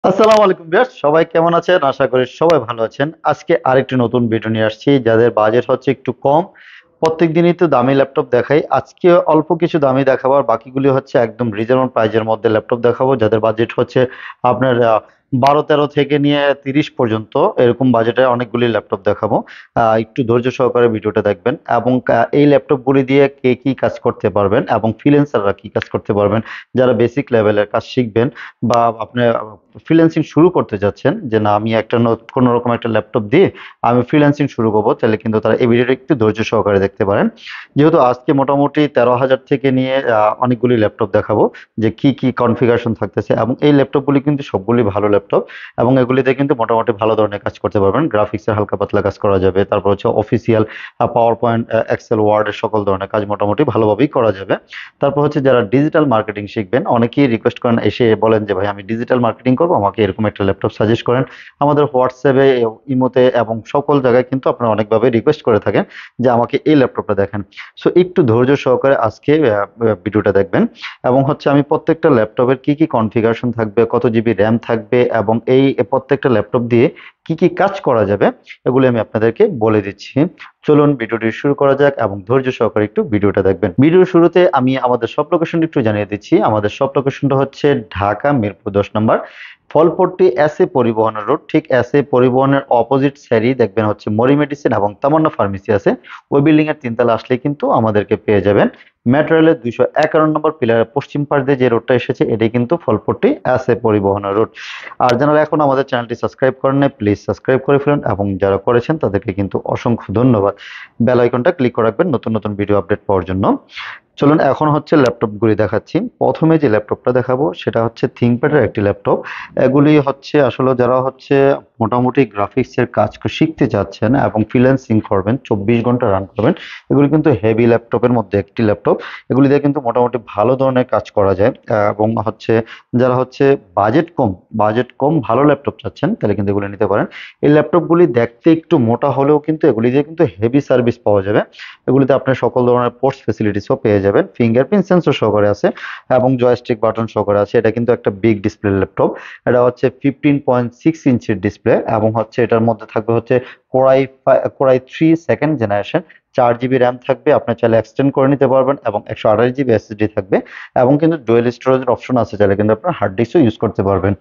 আসসালামু আলাইকুম ভিউয়ার্স, সবাই কেমন আছেন? আশা করি সবাই ভালো আছেন। আজকে আরেকটি নতুন ভিডিও নিয়ে আসছি। যাদের বাজেট হচ্ছে একটু কম, প্রত্যেকদিনই তো দামি ল্যাপটপ দেখাই। আজকে অল্প কিছু দামি দেখাবো, আর বাকিগুলি হচ্ছে একদম রিজনেবল প্রাইজের মধ্যে ল্যাপটপ দেখাবো। যাদের বাজেট হচ্ছে আপনার 12-13 থেকে নিয়ে 30 পর্যন্ত, এরকম বাজেটে অনেকগুলি ল্যাপটপ দেখাবো। একটু ধৈর্য সহকারে ভিডিওটা দেখবেন, এবং এই ল্যাপটপগুলি দিয়ে কে কি কাজ করতে পারবেন এবং ফ্রিল্যান্সাররা কি কাজ করতে পারবেন, যারা বেসিক লেভেলের কাজ শিখবেন বা আপনি ফ্রিল্যান্সিং শুরু করতে যাচ্ছেন, যে না আমি একটা কোনো রকম একটা ল্যাপটপ দিয়ে আমি ফ্রিল্যান্সিং শুরু করবো, তাহলে কিন্তু তারা এই ভিডিওটা একটু ধৈর্য সহকারে দেখতে পারেন। যেহেতু আজকে মোটামুটি 13,000 থেকে নিয়ে অনেকগুলি ল্যাপটপ দেখাবো, যে কি কি কনফিগারেশন থাকতেছে, এবং এই ল্যাপটপগুলি কিন্তু সবগুলি ভালো ল্যাপটপ, এবং এগুলিতে কিন্তু মোটামুটি ভালো ধরনের কাজ করতে পারবেন। গ্রাফিক্সের হালকা পাতলা কাজ করা যাবে, তারপর হচ্ছে অফিসিয়াল পাওয়ার পয়েন্ট, এক্সেল, ওয়ার্ডের সকল ধরনের কাজ মোটামুটি ভালোভাবেই করা যাবে। তারপর হচ্ছে যারা ডিজিটাল মার্কেটিং শিখবেন, অনেকেই রিকোয়েস্ট করেন, এসে বলেন যে ভাই আমি ডিজিটাল মার্কেটিং করবো, আমাকে এরকম একটা ল্যাপটপ সাজেস্ট করেন। আমাদের হোয়াটসঅ্যাপে, ইমোতে এবং সকল জায়গায় কিন্তু আপনারা অনেকভাবে রিকোয়েস্ট করে থাকেন যে আমাকে এই ল্যাপটপটা দেখেন। সো একটু ধৈর্য সহকারে আজকে ভিডিওটা দেখবেন, এবং হচ্ছে আমি প্রত্যেকটা ল্যাপটপের কি কি কনফিগারেশন থাকবে, কত জিবি র্যাম থাকবে, এবং এই প্রত্যেকটা ল্যাপটপ দিয়ে কি কি কাজ করা যাবে, এগুলি আমি আপনাদেরকে বলে দিচ্ছি। চলুন ভিডিওটি শুরু করা যাক, এবং ধৈর্য সহকারে একটু ভিডিওটা দেখবেন। ভিডিওর শুরুতে আমি আমাদের সব লোকেশনটি একটু জানিয়ে দিচ্ছি। আমাদের সব লোকেশনটা হচ্ছে ঢাকা মিরপুর 10 নম্বর, ফলপট্টি পরিবহন রোড। ঠিক পরিবহনের অপোজিট সাইডেই দেখবেন হচ্ছে মরি মেডিসিন এবং তামান্না ফার্মেসি আছে। ওই বিল্ডিং এর 3 তলা আসলে কিন্তু আমাদেরকে পেয়ে যাবেন। মেট্রো রেলের 251 নম্বর পিলারের পশ্চিম পাশ দিয়ে যে রোডটা এসেছে, এটাই কিন্তু ফলপট্টি পরিবহন রোড। আর যারা এখন আমাদের চ্যানেলটি সাবস্ক্রাইব করেন নাই, প্লিজ সাবস্ক্রাইব করে ফেলুন, এবং যারা করেছেন তাদেরকে কিন্তু অসংখ্য ধন্যবাদ। বেল আইকনটা ক্লিক করে রাখবেন নতুন নতুন ভিডিও আপডেট পাওয়ার জন্য। চলুন এখন হচ্ছে ল্যাপটপগুলি দেখাচ্ছি। প্রথমে যে ল্যাপটপটা দেখাবো সেটা হচ্ছে থিংকপ্যাডের একটি ল্যাপটপ। এগুলি হচ্ছে আসলে যারা হচ্ছে মোটামুটি গ্রাফিক্সের কাজ শিখতে চাচ্ছেন এবং ফ্রিল্যান্সিং করবেন, 24 ঘন্টা রান করবেন, এগুলি কিন্তু হেভি ল্যাপটপের মধ্যে একটি ল্যাপটপ। এগুলি দিয়ে কিন্তু মোটামুটি ভালো ধরনের কাজ করা যায়। এবং হচ্ছে যারা হচ্ছে বাজেট কম ভালো ল্যাপটপ চাচ্ছেন, তাহলে কিন্তু এগুলি নিতে পারেন। এই ল্যাপটপগুলি দেখতে একটু মোটা হলেও কিন্তু এগুলি দিয়ে কিন্তু হেভি সার্ভিস পাওয়া যাবে। এগুলিতে আপনি সকল ধরনের পোর্টস ফেসিলিটিসও পেয়ে যাবেন, ফিঙ্গারপ্রিন্ট সেন্সর সহকারে আছে এবং জয়স্টিক বাটন সহকারে আছে। এটা কিন্তু একটা বিগ ডিসপ্লে ল্যাপটপ। এটা হচ্ছে 15.6 ইঞ্চির ডিসপ্লে, এবং হচ্ছে এটার মধ্যে থাকবে হচ্ছে core i 3 second generation. 4 GB RAM থাকবে, আপনি চাইলে এক্সটেন্ড করে নিতে পারবেন, এবং 128 জিবি এসএসডি থাকবে, এবং কিন্তু ডুয়েল স্টোরেজের অপশন আছে, চাইলে কিন্তু আপনার হার্ড ডিস্কও ইউজ করতে পারবেন।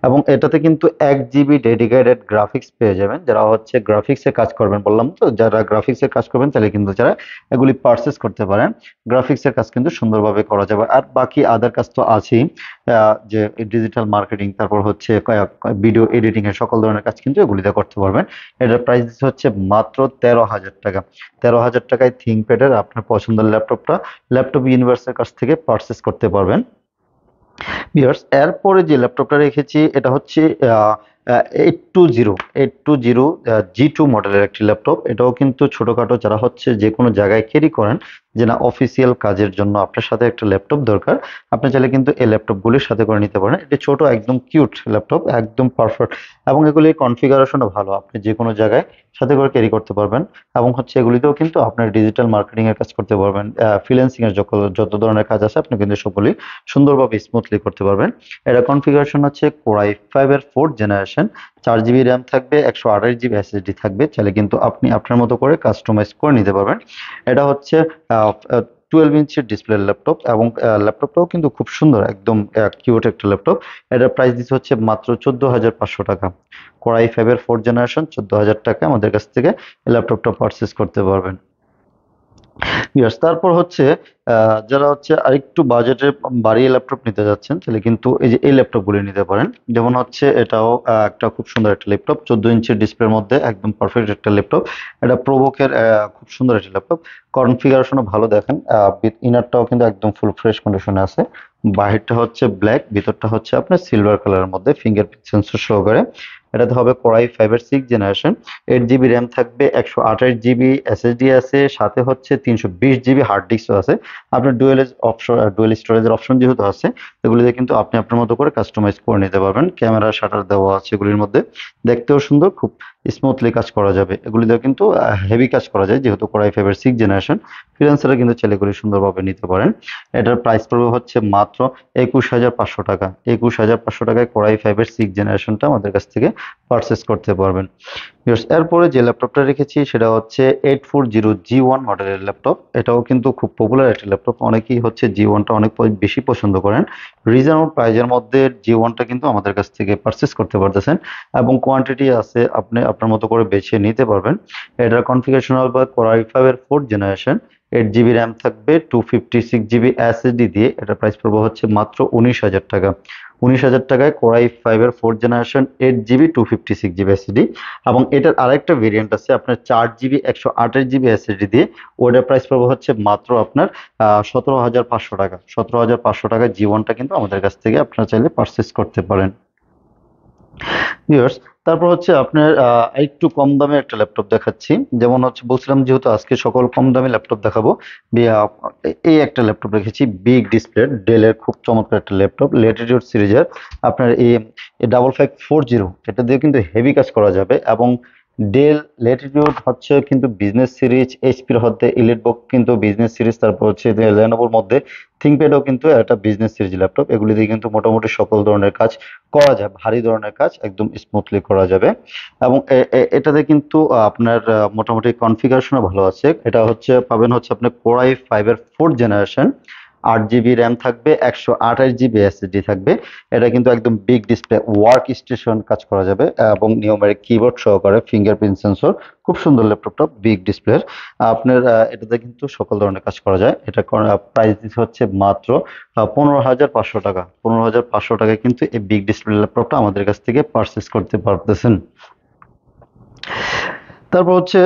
এবং এটাতে কিন্তু 1 জিবি ডেডিকেটেড গ্রাফিক্স পেয়ে যাবেন। যারা হচ্ছে গ্রাফিক্সে কাজ করবেন, বললাম তো যারা গ্রাফিক্সে কাজ করবেন, তাহলে কিন্তু যারা এগুলি পারচেস করতে পারেন। গ্রাফিক্সের কাজ কিন্তু সুন্দরভাবে করা যাবে, আর বাকি আদার কাজ তো আছেই। যে ডিজিটাল মার্কেটিং, তারপর হচ্ছে ভিডিও এডিটিং এর সকল ধরনের কাজ কিন্তু এগুলিতে করতে পারবেন। এটার প্রাইস হচ্ছে মাত্র 13,000 টাকা। 13,000 টাকায় থিংকপ্যাডের আপনার পছন্দের ল্যাপটপটা ল্যাপটপ ইউনিভার্সের কাছ থেকে পারচেস করতে পারবেন। ভিউয়ার্স, এরপরে যে ল্যাপটপটা রেখেছি এটা হচ্ছে 820 G2 মডেলের একটি ল্যাপটপ। এটাও কিন্তু ছোটখাটো যারা হচ্ছে যে কোনো জায়গায় ক্যারি করেন, যে না অফিসিয়াল কাজের জন্য আপনার সাথে একটা ল্যাপটপ দরকার, আপনি চাইলে কিন্তু এই ল্যাপটপগুলির সাথে করে নিতে পারেন। এটি ছোট, একদম কিউট ল্যাপটপ, একদম পারফেক্ট, এবং এগুলির কনফিগারেশনও ভালো, আপনি যে কোনো জায়গায় সাথে করে ক্যারি করতে পারবেন। এবং হচ্ছে এগুলিতেও কিন্তু আপনার ডিজিটাল মার্কেটিং এর কাজ করতে পারবেন, ফ্রিল্যান্সিং এর যত ধরনের কাজ আছে আপনি কিন্তু সবগুলি সুন্দরভাবে স্মুথলি করতে পারবেন। এটা কনফিগারেশন হচ্ছে কোরাই 5 জেনারেশন। 4 জিবি র্যাম থাকবে, 128 জিবি এসএসডি থাকবে, চাইলে কিন্তু আপনি আপনার মতো করে কাস্টমাইজ করে নিতে পারবেন। এটা হচ্ছে 12 ইঞ্চির ডিসপ্লে ল্যাপটপ, এবং ল্যাপটপটাও কিন্তু খুব সুন্দর, একদম কিউট একটা ল্যাপটপ। এটার প্রাইস দিচ্ছে হচ্ছে মাত্র 14,500 টাকা। কোরাই 5 জেনারেশন 14,000 টাকা আমাদের কাছ থেকে এই ল্যাপটপটা পারচেস করতে পারবেন। ইয়াস, তারপর হচ্ছে যারা হচ্ছে আরেকটু বাজেটে বাড়িয়ে ল্যাপটপ নিতে যাচ্ছেন, তাহলে কিন্তু এই যে এই ল্যাপটপগুলি নিতে পারেন। যেমন হচ্ছে এটাও একটা খুব সুন্দর একটা ল্যাপটপ, 14 ইঞ্চির ডিসপ্লের মধ্যে একদম পারফেক্ট একটা ল্যাপটপ। এটা প্রোবোকের খুব সুন্দর একটা ল্যাপটপ। কনফিগারেশনও ভালো, দেখেন ইনারটাও কিন্তু একদম ফুল ফ্রেশ কন্ডিশনে আছে। বাহিরটা হচ্ছে ব্ল্যাক, ভিতরটা হচ্ছে আপনার সিলভার কালারের মধ্যে ফিঙ্গারপ্রিন্ট সেন্সর সহকারে। এটাতে হবে কোরাই 5 6 জেনারেশন। 8 জিবি র্যাম থাকবে, 128 জিবি এসএসডি আছে, সাথে হচ্ছে 320 জিবি হার্ড ডিস্কও আছে। আপনার ডুয়েল স্টোরেজের অপশন যেহেতু আছে, এগুলিতে কিন্তু আপনি আপনার মতো করে কাস্টমাইজ করে নিতে পারবেন। ক্যামেরা শাটার দেওয়া আছে এগুলির মধ্যে, দেখতেও সুন্দর, খুব স্মুথলি কাজ করা যাবে। এগুলিতে কিন্তু হেভি কাজ করা যায়, যেহেতু কোরাই ফাইভের 6th জেনারেশন। ফ্রিল্যান্সাররা কিন্তু চাইলে এগুলি সুন্দরভাবে নিতে পারেন। এটার প্রাইস পড়বে হচ্ছে মাত্র 21,500 টাকা। 21,500 টাকায় কোরাই ফাইভের 6th জেনারেশনটা আমাদের কাছ থেকে পারচেস করতে পারবেন। Yes, এরপরে যে ল্যাপটপটা রেখেছি সেটা হচ্ছে 840G1 মডেলের ল্যাপটপ। এটাও কিন্তু খুব পপুলার একটা ল্যাপটপ, অনেকেই হচ্ছে G1টা অনেক বেশি পছন্দ করেন। রিজনেবল প্রাইজের মধ্যে G1টা কিন্তু আমাদের কাছ থেকে পারচেস করতে পারতেছেন, এবং কোয়ান্টিটি আছে, আপনি আপনার মতো করে বেছে নিতে পারবেন। এটার কনফিগারেশন হবে কোরাই ফাইভের 4th জেনারেশন। 8 জিবি র্যাম থাকবে, 256 জিবি এসএসডি দিয়ে। এটার প্রাইস পড়বে হচ্ছে মাত্র 19,000 টাকা। 19,000 টাকায় কোরাই ফাইভের 4th generation 8 GB 256 GB SSD. এবং এটার আরেকটা ভেরিয়েন্ট আছে আপনার 4 জিবি 128 জিবি এসএসডি দিয়ে। ওটার প্রাইস পড়বে হচ্ছে মাত্র আপনার 17,500 টাকা। 17,500 টাকায় G1টা কিন্তু আমাদের কাছ থেকে আপনারা চাইলে পারচেস করতে পারেন। ভিউয়ার্স, তারপর হচ্ছে আপনার একটু কম দামে একটা ল্যাপটপ দেখাচ্ছি। যেমন হচ্ছে বলছিলাম, যেহেতু আজকে সকল কম দামি ল্যাপটপ দেখাবো, এই একটা ল্যাপটপ রেখেছি, বিগ ডিসপ্লে, ডেলের খুব চমৎকার একটা ল্যাপটপ, ল্যাটিটিউড সিরিজের। আপনার এই 5540, এটা দিয়ে কিন্তু হেভি কাজ করা যাবে। এবং ডেল ল্যাটিটিউড হচ্ছে কিন্তু বিজনেস সিরিজ, এইচপির মধ্যে ইলিটবুক কিন্তু বিজনেস সিরিজ, তারপর হচ্ছে লেনোভোর মধ্যে থিংকপ্যাডও কিন্তু একটা বিজনেস সিরিজ ল্যাপটপ। এগুলি দিয়ে কিন্তু মোটামুটি সকল ধরনের কাজ করা যায়, ভারী ধরনের কাজ একদম স্মুথলি করা যাবে। এবং এটাতে কিন্তু আপনার মোটামুটি কনফিগারেশনও ভালো আছে। এটা হচ্ছে পাবেন হচ্ছে আপনার কোরাই ফাইভের 4th জেনারেশন। 8 জিবি র্যাম থাকবে, 128 জিবি এসএসডি থাকবে। এটা কিন্তু একদম বিগ ডিসপ্লে, ওয়ার্ক স্টেশন কাজ করা যাবে, এবং নিউমেরিক কিবোর্ড সহকারে, ফিঙ্গারপ্রিন্ট সেন্সর। খুব সুন্দর ল্যাপটপটা, বিগ ডিসপ্লের। আপনার এটাতে কিন্তু সকল ধরনের কাজ করা যায়। এটা প্রাইস দিচ্ছে হচ্ছে মাত্র 15,500 টাকা। 15,500 টাকায় কিন্তু এই বিগ ডিসপ্লে ল্যাপটপটা আমাদের কাছ থেকে পারচেস করতে পারতেছেন। তারপর হচ্ছে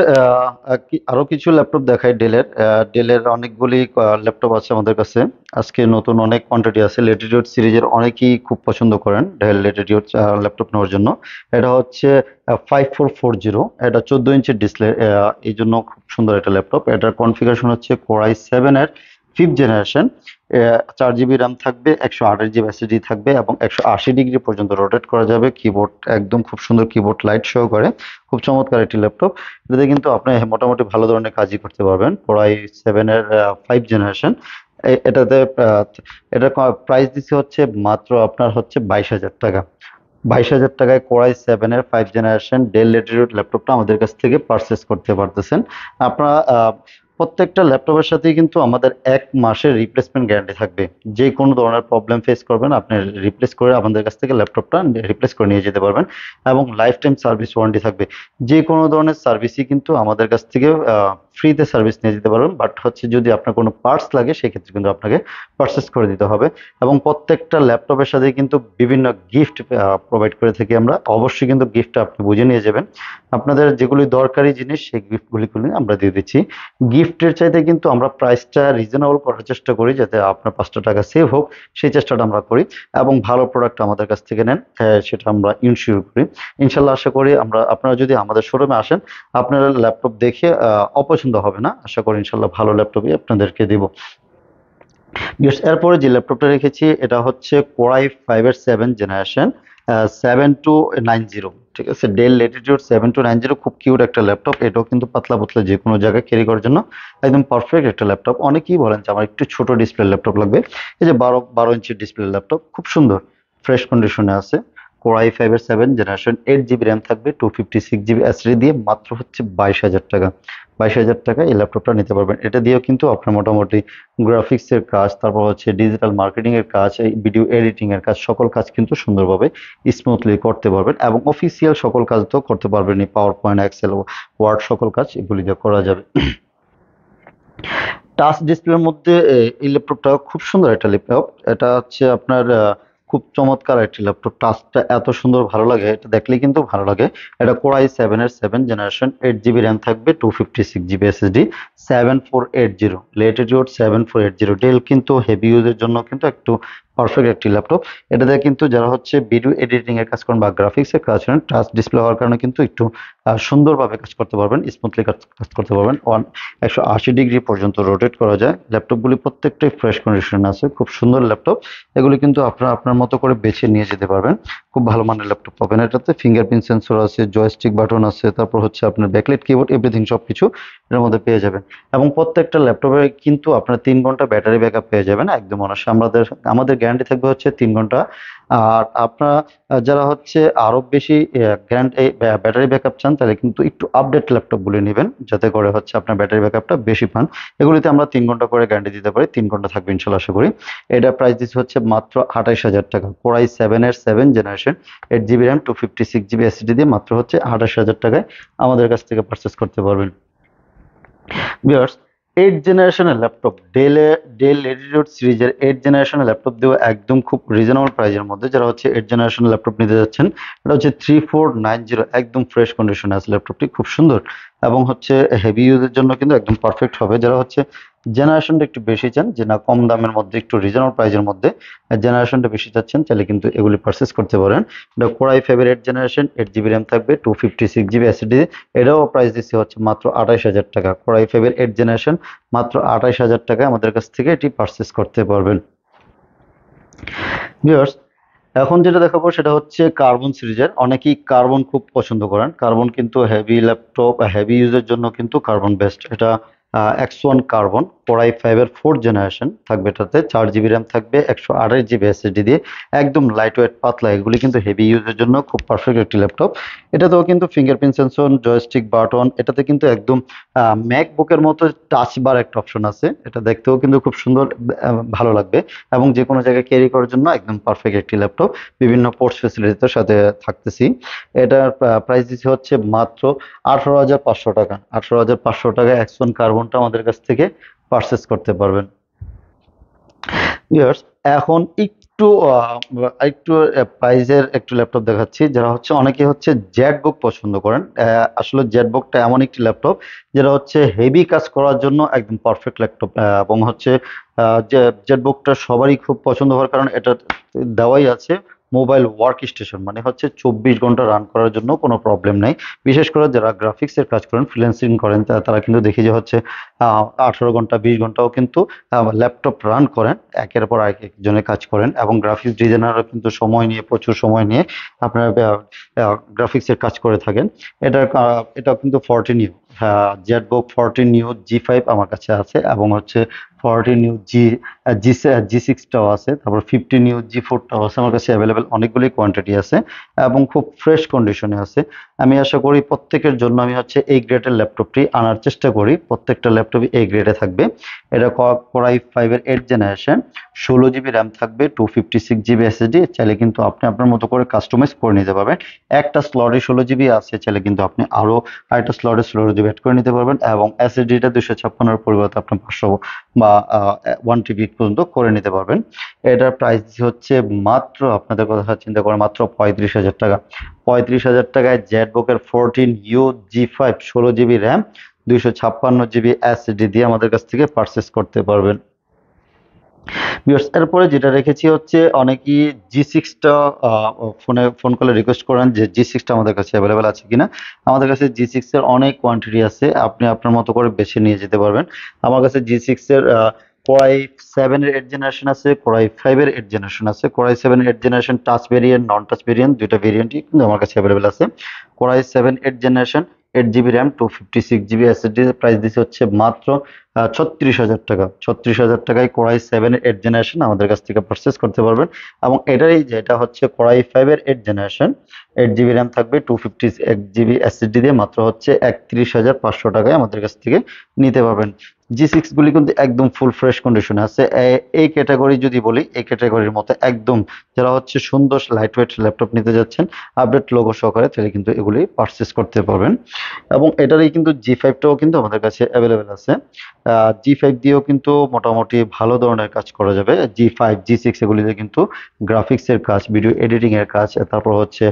আরো কিছু ল্যাপটপ দেখাই ডেলের। ডেলের অনেকগুলি ল্যাপটপ আছে আমাদের কাছে। আজকে নতুন অনেক কোয়ান্টিটি আছে। ল্যাটিটিউড সিরিজের অনেকেই খুব পছন্দ করেন ডেল ল্যাটিটিউড ল্যাপটপ নেওয়ার জন্য। এটা হচ্ছে 5440, এটা 14 ইঞ্চের ডিসপ্লে, এই জন্য খুব সুন্দর একটা ল্যাপটপ। এটার কনফিগারেশন হচ্ছে কোরাই 7-এর 5th জেনারেশন। 4 জিবি র্যাম থাকবে, 128 জিবি এসএসডি থাকবে, এবং 180 ডিগ্রি পর্যন্ত রোটেট করা যাবে। কিবোর্ড একদম খুব সুন্দর, কিবোর্ড লাইট সহকারে। খুব চমৎকার একটি ল্যাপটপ। এটাতে কিন্তু আপনি মোটামুটি ভালো ধরনের কাজই করতে পারবেন। কোরাই 7-এর 5th জেনারেশন। এটাতে এটার প্রাইস দিচ্ছে হচ্ছে মাত্র আপনার হচ্ছে 22,000 টাকা। 22,000 টাকায় কোরাই 7-এর 5th জেনারেশন ডেল ল্যাটিটিউড ল্যাপটপটা আমাদের কাছ থেকে পারচেস করতে পারতেছেন। আপনারা প্রত্যেকটা ল্যাপটপের সাথেই কিন্তু আমাদের 1 মাসের রিপ্লেসমেন্ট গ্যারান্টি থাকবে। যে কোনো ধরনের প্রবলেম ফেস করবেন, আপনি রিপ্লেস করে আমাদের কাছ থেকে ল্যাপটপটা রিপ্লেস করে নিয়ে যেতে পারবেন। এবং লাইফ টাইম সার্ভিস ওয়ারেন্টি থাকবে। যে কোনো ধরনের সার্ভিসই কিন্তু আমাদের কাছ থেকে ফ্রিতে সার্ভিস নিয়ে যেতে পারবেন। বাট হচ্ছে যদি আপনার কোনো পার্টস লাগে, সেক্ষেত্রে কিন্তু আপনাকে পারচেস করে দিতে হবে। এবং প্রত্যেকটা ল্যাপটপের সাথে কিন্তু বিভিন্ন গিফট প্রোভাইড করে থাকি আমরা। অবশ্যই কিন্তু গিফটটা আপনি বুঝে নিয়ে যাবেন। আপনাদের যেগুলি দরকারি জিনিস, সেই গিফটগুলি আমরা দিয়ে দিচ্ছি। গিফটের চাইতে কিন্তু আমরা প্রাইসটা রিজনেবল করার চেষ্টা করি, যাতে আপনার 5টা টাকা সেভ হোক, সেই চেষ্টাটা আমরা করি। এবং ভালো প্রোডাক্ট আমাদের কাছ থেকে নেন, সেটা আমরা ইনশিওর করি। ইনশাল্লাহ আশা করি আপনারা যদি আমাদের শোরুমে আসেন, আপনারা ল্যাপটপ দেখে অপছন্দ হবে না। আশা করি ইনশাল্লাহ ভালো ল্যাপটপই আপনাদেরকে দিব। এরপরে যে ল্যাপটপটা রেখেছি, এটা হচ্ছে কোরাই 5-এর 7th জেনারেশন, 7290। ঠিক আছে, ডেল ল্যাটিটিউড 7290, খুব কিউট একটা ল্যাপটপ। এটাও কিন্তু পাতলা পাতলা যে কোনো জায়গায় ক্যারি করার জন্য একদম পারফেক্ট একটা ল্যাপটপ। অনেকেই বলেন যে আমার একটু ছোট ডিসপ্লে ল্যাপটপ লাগবে। এই যে 12 ইঞ্চির ডিসপ্লে ল্যাপটপ, খুব সুন্দর, ফ্রেশ কন্ডিশনে আছে। কোরাই 5-এর 7th জেনারেশন, 8 জিবি র্যাম থাকবে, 256 জিবি এসএসডি দিয়ে, মাত্র হচ্ছে 22,000 টাকা। 22,000 টাকা এই ল্যাপটপটা নিতে পারবেন। এটা দিয়েও কিন্তু আপনার মোটামুটি গ্রাফিক্স এর কাজ, তারপর হচ্ছে ডিজিটাল মার্কেটিং এর কাজ, এই ভিডিও এডিটিং এর কাজ, সকল কাজ কিন্তু সুন্দরভাবে স্মুথলি করতে পারবেন। এবং অফিসিয়াল সকল কাজ তো করতে পারবেন, পাওয়ার পয়েন্ট, এক্সেল, ওয়ার্ড, সকল কাজ এগুলি দিয়ে করা যাবে। টাচ ডিসপ্লের মধ্যে এই ল্যাপটপটা খুব সুন্দর একটা ল্যাপটপ। এটা হচ্ছে আপনার খুব চমৎকার একটি ল্যাপটপ। টাচটা এত সুন্দর, ভালো লাগে, এটা দেখলেই কিন্তু ভালো লাগে। এটা কোরাই 7-এর 7th জেনারেশন, 8 জিবি র্যাম থাকবে, 256 জিবি এসএসডি, 7480, ল্যাটিটিউড 7480। ডেল কিন্তু হেভি ইউজের জন্য কিন্তু একটু পারফেক্ট একটি ল্যাপটপ। এটাতে কিন্তু যারা হচ্ছে ভিডিও এডিটিং এর কাজ করেন বা গ্রাফিক্স এর কাজ করেন, টাচ ডিসপ্লে হওয়ার কারণে কিন্তু একটু সুন্দরভাবে কাজ করতে পারবেন, স্মুথলি কাজ করতে পারবেন। 180 ডিগ্রি পর্যন্ত রোটেট করা যায়। ল্যাপটপগুলি প্রত্যেকটাই ফ্রেশ কন্ডিশন আছে, খুব সুন্দর ল্যাপটপ। এগুলি কিন্তু আপনারা আপনার মতো করে বেছে নিয়ে যেতে পারবেন। খুব ভালো মানের ল্যাপটপ পাবেন এটাতে। ফিঙ্গারপ্রিন্ট সেন্সর আছে, জয়স্টিক বাটন আছে, তারপর হচ্ছে আপনার ব্যাকলাইট কিবোর্ড, এভরিথিং সবকিছু এর মধ্যে পেয়ে যাবেন। এবং প্রত্যেকটা ল্যাপটপে কিন্তু আপনার 3 ঘন্টা ব্যাটারি ব্যাকআপ পেয়ে যাবেন একদম অনায়াসে। আমাদের গ্যারান্টি থাকবে হচ্ছে 3 ঘন্টা। আর আপনারা যারা হচ্ছে আরো বেশি গ্যারান্টি ব্যাটারি ব্যাকআপ চান, তাহলে কিন্তু একটু আপডেট ল্যাপটপগুলি নেবেন, যাতে করে হচ্ছে আপনার ব্যাটারি ব্যাকআপটা বেশি পান। এগুলিতে আমরা 3 ঘন্টা করে গ্যারান্টি দিতে পারি, 3 ঘন্টা থাকবে ইনশাল্লাহ আশা করি। এটা প্রাইস দিচ্ছে হচ্ছে মাত্র 28,000 টাকা। কোরাই 7-এর 7 generation, 8 GB RAM, 256 GB SSD দিয়ে মাত্র হচ্ছে 28,000 টাকায় আমাদের কাছ থেকে পারচেস করতে পারবেন। ভিউয়ার্স, 8 জেনারেশনের ল্যাপটপ, ডেল ল্যাটিটিউড সিরিজের 8 জেনারেশনের ল্যাপটপ দিয়েও একদম খুব রিজনেবল প্রাইসের মধ্যে যারা হচ্ছে 8 জেনারেশনের ল্যাপটপ নিতে যাচ্ছেন, এটা হচ্ছে 3490, একদম ফ্রেশ কন্ডিশনে আছে ল্যাপটপটি, খুব সুন্দর। এবং হচ্ছে হেভি ইউজের জন্য কিন্তু একদম পারফেক্ট হবে। যারা হচ্ছে জেনারেশনটা একটু বেশি চান, যে না কম দামের মধ্যে একটু রিজনেবল প্রাইসের মধ্যে জেনারেশনটা বেশি চাচ্ছেন, তাহলে কিন্তু এগুলি পারচেস করতে পারেন। এটা কোরাই 5-এর 8 জেনারেশন, 8 জিবি র্যাম থাকবে, 256 জিবি এসএসডি। এটাও প্রাইস দিচ্ছে হচ্ছে মাত্র 28,000 টাকা। কোরাই 5-এর 8 জেনারেশন, মাত্র 28,000 টাকায় আমাদের কাছ থেকে এটি পারচেস করতে পারবেন। ভিউয়ার্স, এখন যেটা দেখাবো সেটা হচ্ছে কার্বন সিরিজের। অনেকেই কার্বন খুব পছন্দ করেন। কার্বন কিন্তু হেভি ল্যাপটপ, হেভি ইউজের জন্য কিন্তু কার্বন বেস্ট। এটা X1 কার্বন, কোরাই 5-এর 4 জেনারেশন থাকবে। এটাতে 4 জিবি র্যাম থাকবে, 128 জিবি এসএসডি দিয়ে, একদম লাইট ওয়েট পাতলা। এগুলি কিন্তু হেভি ইউজের জন্য খুব পারফেক্ট একটি ল্যাপটপ। এটাতেও কিন্তু ফিঙ্গারপ্রিন্ট সেন্সর, জয়স্টিক বাটন, এটাতে কিন্তু একদম ম্যাকবুকের মতো টাচ বার একটা অপশন আছে। এটা দেখতেও কিন্তু খুব সুন্দর, ভালো লাগবে। এবং যে কোনো জায়গায় ক্যারি করার জন্য একদম পারফেক্ট একটি ল্যাপটপ, বিভিন্ন পোর্টস ফেসিলিটির সাথে থাকতেছি। এটার প্রাইস দিচ্ছে হচ্ছে মাত্র 18,500 টাকা। 18,500 টাকায় X1 কার্বনটা আমাদের কাছ থেকে পারচেস করতে পারবেন। ইয়ার্স, এখন একটু প্রাইজের একটু ল্যাপটপ দেখাচ্ছি। যারা হচ্ছে অনেকে হচ্ছে জেড বুক পছন্দ করেন। আসলে জেড বুকটা এমন একটি ল্যাপটপ যেটা হচ্ছে হেভি কাজ করার জন্য একদম পারফেক্ট ল্যাপটপ। এবং হচ্ছে যে জেড বুকটা সবারই খুব পছন্দ হওয়ার কারণ এটা দেওয়াই আছে মোবাইল ওয়ার্ক স্টেশন, মানে হচ্ছে 24 ঘন্টা রান করার জন্য কোনো প্রবলেম নাই। বিশেষ করে যারা গ্রাফিক্স এর কাজ করেন, ফ্রিল্যান্সিং করেন, তারা কিন্তু দেখি যে হচ্ছে 18 ঘন্টা 20 ঘন্টাও কিন্তু ল্যাপটপ রান করেন, একের পর এক একজনের কাজ করেন। এবং গ্রাফিক্স ডিজাইনাররা কিন্তু সময় নিয়ে, প্রচুর সময় নিয়ে আপনার গ্রাফিক্স এর কাজ করে থাকেন। এটা কিন্তু 14 you, Z book 14 U G5 আমার কাছে আছে। এবং হচ্ছে 14 ইউ জি G6টাও আছে। তারপর 15 ইউ G4টাও আছে আমার কাছে অ্যাভেলেবেল, অনেকগুলি কোয়ান্টিটি আছে এবং খুব ফ্রেশ কন্ডিশনে আছে। আমি আশা করি প্রত্যেকের জন্য আমি হচ্ছে এই গ্রেডের ল্যাপটপটি আনার চেষ্টা করি। প্রত্যেকটা ল্যাপটপই এই গ্রেডে থাকবে। এটা কোরাই 5-এর 8 জেনারেশন, 16 জিবি র্যাম থাকবে, 256 জিবি এসএসডি। চাইলে কিন্তু আপনি আপনার মতো করে কাস্টমাইজ করে নিতে পারবেন। একটা স্লটে 16 জিবি আছে, চাইলে কিন্তু আপনি আরেকটা স্লটে 16 জিবি অ্যাড করে নিতে পারবেন। এবং এসএসডিটা 256-এর পরিবর্তে আপনি 500 বা 1 টিবি পর্যন্ত করে নিতে পারবেন। এটার প্রাইস হচ্ছে মাত্র, আপনাদের কথা চিন্তা করে, মাত্র 35,000 টাকা। 35,000 টাকায় জেটবুকের 14 U G5, 16 GB RAM, 256 GB SSD দিয়ে আমাদের কাছ থেকে পারচেস করতে পারবেন। ভিউয়ার্স, এরপরে যেটা রেখেছি হচ্ছে অনেকেই G6টা ফোন কলে রিকোয়েস্ট করেন যে G6টা আমাদের কাছে অ্যাভেলেবেল আছে কিনা। আমাদের কাছে G6 এর অনেক কোয়ান্টিটি আছে, আপনি আপনার মতো করে বেছে নিয়ে যেতে পারবেন। আমার কাছে G6 এর কোরাই 7-এর 8 জেনারেশন আছে, কোরাই 5-এর 8 জেনারেশন আছে। কোরাই 7-এর 8 generation touch variant, non touch variant, দুইটা ভেরিয়েন্টই কিন্তু আমার কাছে অ্যাভেলেবেল আছে। Core i 7 8 generation, 8 GB RAM, 256 GB SSD, price দিচ্ছে হচ্ছে মাত্র 36,000 টাকা। 36,000 টাকায় কোরাই 7-এর 8 জেনারেশন আমাদের কাছ থেকে পারচেস করতে পারবেন। এবং এটারই যেটা হচ্ছে কোরাই 5-এর 8 জেনারেশন, 8 জিবি র্যাম থাকবে, 256 জিবি এসএসডি দিয়ে মাত্র হচ্ছে 31,500 টাকায় আমাদের কাছ থেকে নিতে পারবেন। G6 গুলি কিন্তু একদম ফুল ফ্রেশ কন্ডিশনে আছে। এই ক্যাটাগরি যদি বলি, এই ক্যাটাগরির মতো একদম যারা হচ্ছে সুন্দর লাইট ওয়েট ল্যাপটপ নিতে যাচ্ছেন আপডেট লোগো সহকারে, তাহলে কিন্তু এগুলি পারচেস করতে পারবেন। এবং এটারই কিন্তু G5টাও কিন্তু আমাদের কাছে অ্যাভেলেবেল আছে। G5 দিয়েও কিন্তু মোটামুটি ভালো ধরনের কাজ করা যাবে। G5 G6 এগুলিতে কিন্তু গ্রাফিক্স এর কাজ, ভিডিও এডিটিং এর কাজ, তারপর হচ্ছে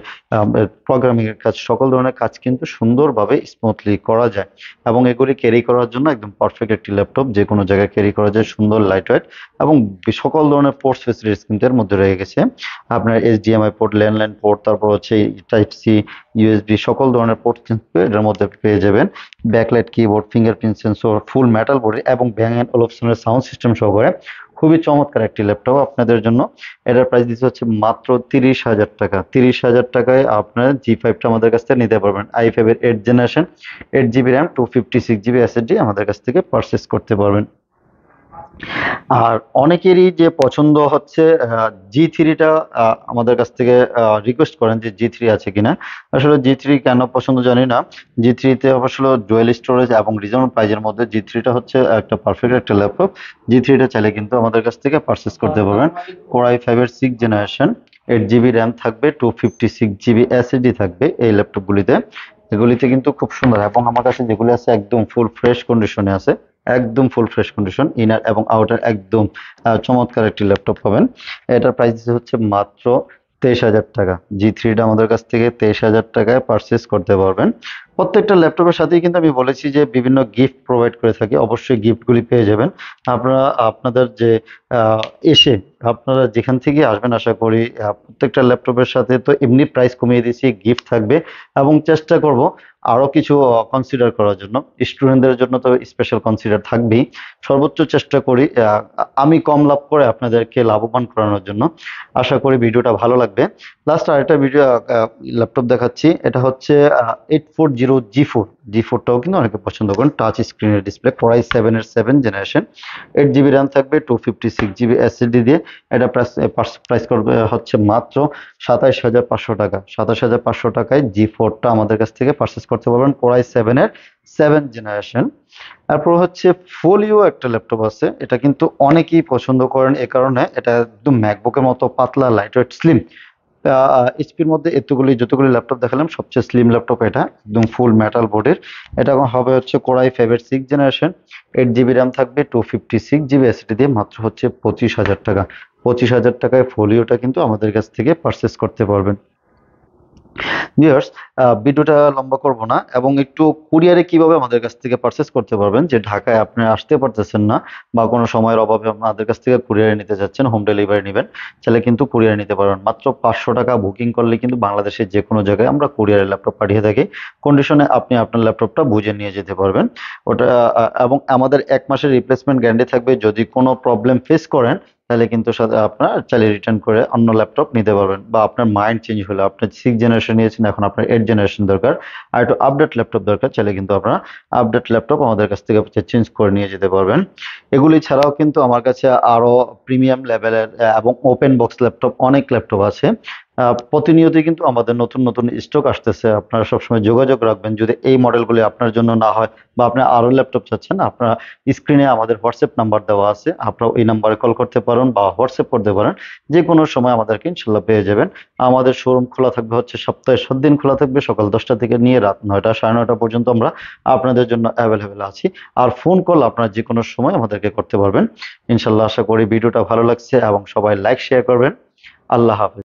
প্রোগ্রামিং এর কাজ, সকল ধরনের কাজ কিন্তু সুন্দরভাবে স্মুথলি করা যায়। এবং এগুলি ক্যারি করার জন্য একদম পারফেক্ট একটি ল্যাপটপ, যে কোনো জায়গায় ক্যারি করা যায়, সুন্দর লাইট ওয়েট এবং সকল ধরনের পোর্টস ফেসিলিটিস কিন্তু এর মধ্যে রয়ে গেছে। আপনার এইচডিএমআই পোর্ট, ল্যান্ডলাইন পোর্ট, তারপর হচ্ছে টাইপ সি, ইউএসবি, সকল ধরনের পোর্ট কিন্তু এটার মধ্যে পেয়ে যাবেন। ব্যাকলাইট কিবোর্ড, ফিঙ্গারপ্রিন্ট সেন্সর, ফুল মেটাল বডি এবং ব্যাং এন্ড ওলফসনের সাউন্ড সিস্টেম সহকারে খুবই চমৎকার একটি ল্যাপটপ আপনাদের জন্য। এটার প্রাইস দিচ্ছে হচ্ছে মাত্র 30,000 টাকা। 30,000 টাকায় আপনার জি5টা আমাদের কাছ থেকে নিতে পারবেন। i5 এর 8 generation, 8 GB RAM, 256 GB SSD আমাদের কাছ থেকে পারচেস করতে পারবেন। আর অনেকেরই যে পছন্দ হচ্ছে জি3টা, আমাদের কাছ থেকে রিকোয়েস্ট করেন যে জি3 আছে কিনা। আসলে জি3 কেন পছন্দ জানি না। জি3তে আসলে ডুয়েল স্টোরেজ এবং রিজনেবল প্রাইজের মধ্যে জি3টা হচ্ছে একটা পারফেক্ট একটা ল্যাপটপ। জি3টা চাইলে কিন্তু আমাদের কাছ থেকে পারচেস করতে পারবেন। কোর i5 এর 6 জেনারেশন, 8 জিবি র্যাম থাকবে, 256 জিবি এসএসডি থাকবে এই ল্যাপটপগুলিতে। এগুলিতে কিন্তু খুব সুন্দর, এবং আমার কাছে যেগুলি আছে একদম ফুল ফ্রেশ কন্ডিশনে আছে, একদম ফুল ফ্রেশ কন্ডিশন, ইনার এবং আউটার একদম চমৎকার একটি ল্যাপটপ পাবেন। এটার প্রাইস হচ্ছে মাত্র 23,000 টাকা। জি3টা আমাদের কাছ থেকে 23,000 টাকায় পারচেস করতে পারবেন। প্রত্যেকটা ল্যাপটপের সাথেই কিন্তু আমি বলেছি যে বিভিন্ন গিফট প্রোভাইড করে থাকি, অবশ্যই গিফটগুলি পেয়ে যাবেন। আপনারা আপনাদের যে এসে আপনারা যেখান থেকে আসবেন, আশা করি প্রত্যেকটা ল্যাপটপের সাথে তো এমনি প্রাইস কমিয়ে দিয়েছি, গিফট থাকবে এবং চেষ্টা করব আরো কিছু কনসিডার করার জন্য। স্টুডেন্টদের জন্য তো স্পেশাল কনসিডার থাকবেই। সর্বোচ্চ চেষ্টা করি আমি কম লাভ করে আপনাদেরকে লাভবান করানোর জন্য। আশা করি ভিডিওটা ভালো লাগবে। লাস্ট আরেকটা ভিডিও ল্যাপটপ দেখাচ্ছি। এটা হচ্ছে 840 জি4। জি4টাও কিন্তু অনেকে পছন্দ করেন, টাচ স্ক্রিনের ডিসপ্লে, কোর i7 এর 7 জেনারেশন, 8 জিবি র্যাম থাকবে, 256 জিবি এসএসডি দিয়ে। এটা প্রাইস করবে হচ্ছে মাত্র 27,500 টাকা। 27,500 টাকায় জি4টা আমাদের কাছ থেকে পারচেস করতে পারবেন, কোর i7 এর 7 জেনারেশন। তারপর হচ্ছে ফোলিও একটা ল্যাপটপ আছে, এটা কিন্তু অনেকেই পছন্দ করেন, এ কারণে এটা একদম ম্যাকবুকের মতো পাতলা, লাইট ওয়েট, স্লিম। এইচপির মধ্যে যতগুলি ল্যাপটপ দেখালাম সবচেয়ে স্লিম ল্যাপটপ এটা, একদম ফুল মেটাল বডির। এটা হবে হচ্ছে কোর i5 এর 6 জেনারেশন, 8 জিবি র্যাম থাকবে, 256 জিবি এসএসডি দিয়ে, মাত্র হচ্ছে 25,000 টাকা। 25,000 টাকায় ফোলিওটা কিন্তু আমাদের কাছ থেকে পারচেস করতে পারবেন। ভিউয়ার্স, ভিডিওটা লম্বা করব না, এবং একটু কুরিয়ারে কিভাবে আমাদের কাছ থেকে পারচেস করতে পারবেন, যে ঢাকায় আপনি আসতে পারতেছেন না বা কোনো সময়ের অভাবে আমাদের কাছ থেকে কুরিয়ারে নিতে যাচ্ছেন, হোম ডেলিভারি নেবেন, চাইলে কিন্তু কুরিয়ারে নিতে পারবেন। মাত্র 500 টাকা বুকিং করলে কিন্তু বাংলাদেশের যে কোনো জায়গায় আমরা কুরিয়ারে ল্যাপটপ পাঠিয়ে থাকি। কন্ডিশনে আপনি আপনার ল্যাপটপটা বুঝে নিয়ে যেতে পারবেন। ওটা এবং আমাদের 1 মাসের রিপ্লেসমেন্ট গ্যারান্টি থাকবে। যদি কোনো প্রবলেম ফেস করেন তাহলে কিন্তু সাথে আপনার চাইলে রিটার্ন করে অন্য ল্যাপটপ নিতে পারবেন। বা আপনার মাইন্ড চেঞ্জ হলে, আপনি 6 জেনারেশন নিয়েছেন, এখন আপনার 8 জেনারেশন দরকার, আর একটু আপডেট ল্যাপটপ দরকার, চাইলে কিন্তু আপনারা আপডেট ল্যাপটপ আমাদের কাছ থেকে চেঞ্জ করে নিয়ে যেতে পারবেন। এগুলি ছাড়াও কিন্তু আমার কাছে আরো প্রিমিয়াম লেভেলের এবং ওপেন বক্স ল্যাপটপ, অনেক ল্যাপটপ আছে। প্রতিনিয়তই কিন্তু আমাদের নতুন নতুন স্টক আসতেছে। আপনারা সবসময় যোগাযোগ রাখবেন। যদি এই মডেলগুলি আপনার জন্য না হয় বা আপনি আরো ল্যাপটপ চাচ্ছেন, আপনারা স্ক্রিনে আমাদের হোয়াটসঅ্যাপ নাম্বার দেওয়া আছে, আপনারা এই নাম্বারে কল করতে পারেন বা হোয়াটসঅ্যাপ করতে পারেন। যে কোনো সময় আমাদেরকে ইনশাল্লাহ পেয়ে যাবেন। আমাদের শোরুম খোলা থাকবে হচ্ছে সপ্তাহে 7 দিন খোলা থাকবে, সকাল 10টা থেকে নিয়ে রাত 9টা, 9:30 পর্যন্ত আমরা আপনাদের জন্য অ্যাভেলেবেল আছি। আর ফোন কল আপনারা যে কোনো সময় আমাদেরকে করতে পারবেন। ইনশাল্লাহ আশা করি ভিডিওটা ভালো লাগছে এবং সবাই লাইক শেয়ার করবেন। আল্লাহ হাফেজ।